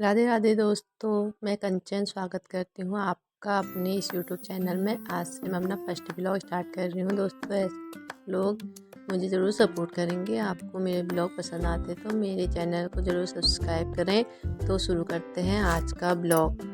राधे राधे दोस्तों, मैं कंचन स्वागत करती हूँ आपका अपने इस यूट्यूब चैनल में। आज से मैं अपना फर्स्ट ब्लॉग स्टार्ट कर रही हूँ दोस्तों। ऐसे लोग मुझे ज़रूर सपोर्ट करेंगे। आपको मेरे ब्लॉग पसंद आते तो मेरे चैनल को ज़रूर सब्सक्राइब करें। तो शुरू करते हैं आज का ब्लॉग।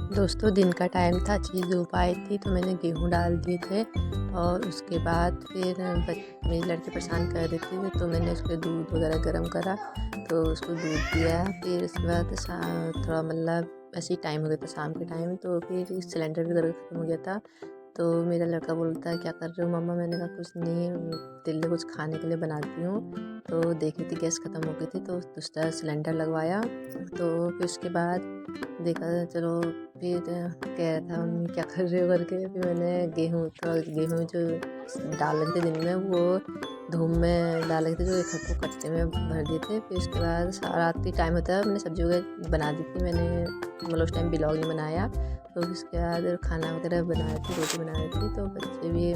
दोस्तों दिन का टाइम था, चीज़ धूप आई थी तो मैंने गेहूँ डाल दिए थे। और उसके बाद फिर मेरी लड़की परेशान कर रही थी तो मैंने उसके दूध वगैरह गर्म करा तो उसको दूध दिया। फिर उसके बाद थोड़ा मतलब ऐसे ही टाइम हो गया था शाम के टाइम, तो फिर सिलेंडर भी गर्म खत्म हो गया था। तो मेरा लड़का बोलता है क्या कर रहे हो मम्मा? मैंने कहा कुछ नहीं, तेरे लिए कुछ खाने के लिए बनाती हूँ। तो देखी थी गैस ख़त्म हो गई थी तो दूसरा सिलेंडर लगवाया। तो फिर उसके बाद देखा चलो, फिर कह रहा था मम्मी क्या कर रहे हो करके। फिर मैंने गेहूँ जो डाल रखे थे दिन में वो धूप में डाल रखे थे, जो एक को कट्टे में भर दिए थे। फिर उसके बाद रात की टाइम होता है, मैंने सब्जी वगैरह बना दी थी। मैंने मतलब उस टाइम ब्लॉग नहीं बनाया। तो उसके बाद खाना वगैरह बना रही थी, रोटी बना रही थी, तो बच्चे भी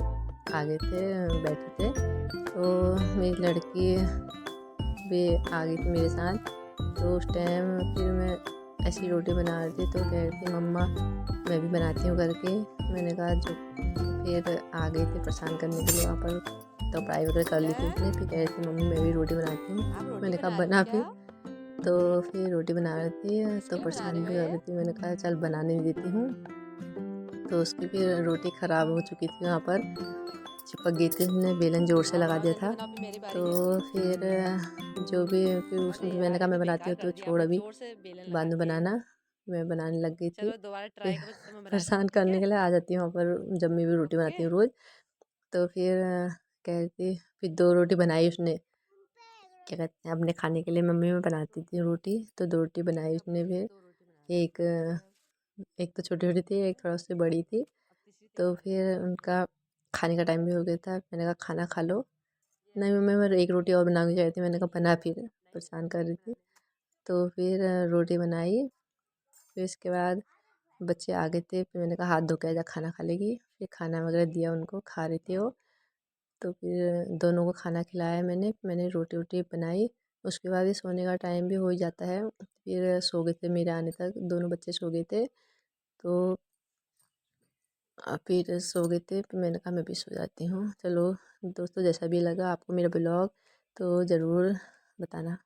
आ गए थे, बैठे थे। तो मेरी लड़की भी आ गई थी मेरे साथ। तो उस टाइम फिर मैं ऐसी रोटी बना रही थी तो कह रही थी मम्मा मैं भी बनाती हूँ करके। मैंने कहा जो फिर आ गई थी परेशान करने के लिए वहाँ पर, तो पढ़ाई वगैरह कर ली थी उसने। फिर कह रही थी मम्मी मैं भी रोटी बनाती हूँ। मैंने कहा बना फिर। तो फिर रोटी बना रही थी तो परेशान भी कर रही थी। मैंने कहा चल बनाने देती हूँ। तो उसकी फिर रोटी ख़राब हो चुकी थी, वहाँ पर चिपक गई थी, उसने बेलन ज़ोर से लगा दिया था। तो फिर जो भी फिर उसमें मैंने कहा मैं बनाती हूँ तो छोड़ अभी, बाद में बनाना। मैं बनाने लग गई थी। फिर परेशान करने के लिए आ जाती हूँ वहाँ पर जब मैं भी रोटी बनाती हूँ रोज़। तो फिर कह रही थी, फिर 2 रोटी बनाई उसने, क्या कहते हैं अपने खाने के लिए। मम्मी मैं बनाती थी रोटी तो 2 रोटी बनाई उसने। फिर एक एक तो छोटी-छोटी थी, एक थोड़ा उससे बड़ी थी। तो फिर उनका खाने का टाइम भी हो गया था। मैंने कहा खाना खा लो। नहीं मम्मी मैं एक रोटी और बनाना चाह रही थी। मैंने कहा बना फिर, परेशान कर रही थी। तो फिर रोटी बनाई। फिर इसके बाद बच्चे आ गए थे, फिर मैंने कहा हाथ धो के आजा खाना खा लेगी। फिर खाना वगैरह दिया उनको, खा रहे थे वो। तो फिर दोनों को खाना खिलाया मैंने रोटी वोटी बनाई। उसके बाद ही सोने का टाइम भी हो ही जाता है। फिर सो गए थे, मेरे आने तक दोनों बच्चे सो गए थे। तो फिर सो गए थे। फिर मैंने कहा मैं भी सो जाती हूँ। चलो दोस्तों, जैसा भी लगा आपको मेरा ब्लॉग तो ज़रूर बताना।